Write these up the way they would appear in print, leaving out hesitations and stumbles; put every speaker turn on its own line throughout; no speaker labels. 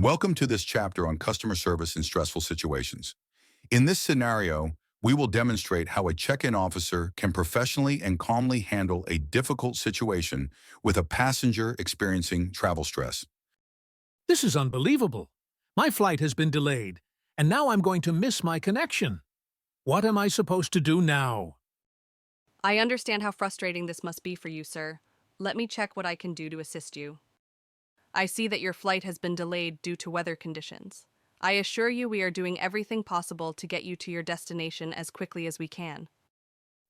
Welcome to this chapter on customer service in stressful situations. In this scenario, we will demonstrate how a check-in officer can professionally and calmly handle a difficult situation with a passenger experiencing travel stress.
This is unbelievable. My flight has been delayed, and now I'm going to miss my connection. What am I supposed to do now?
I understand how frustrating this must be for you, sir. Let me check what I can do to assist you. I see that your flight has been delayed due to weather conditions. I assure you we are doing everything possible to get you to your destination as quickly as we can.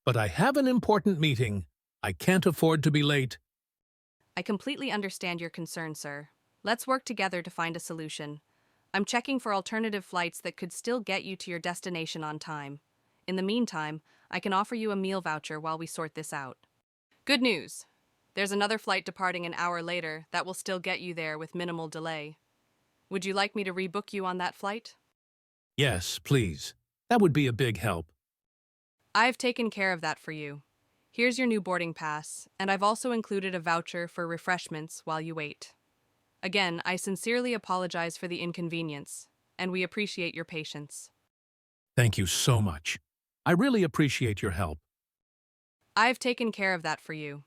But I have an important meeting. I can't afford to be late.
I completely understand your concern, sir. Let's work together to find a solution. I'm checking for alternative flights that could still get you to your destination on time. In the meantime, I can offer you a meal voucher while we sort this out. Good news! There's another flight departing an hour later that will still get you there with minimal delay. Would you like me to rebook you on that flight?
Yes, please. That would be a big help.
I've taken care of that for you. Here's your new boarding pass, and I've also included a voucher for refreshments while you wait. Again, I sincerely apologize for the inconvenience, and we appreciate your patience.
Thank you so much. I really appreciate your help.
I've taken care of that for you.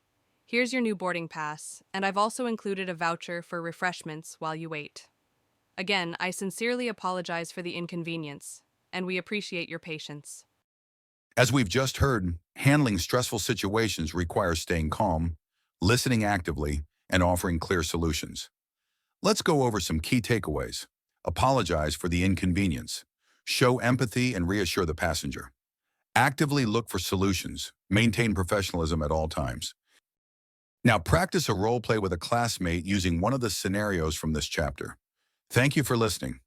Here's your new boarding pass, and I've also included a voucher for refreshments while you wait. Again, I sincerely apologize for the inconvenience, and we appreciate your patience.
As we've just heard, handling stressful situations requires staying calm, listening actively, and offering clear solutions. Let's go over some key takeaways. Apologize for the inconvenience. Show empathy and reassure the passenger. Actively look for solutions. Maintain professionalism at all times. Now practice a role play with a classmate using one of the scenarios from this chapter. Thank you for listening.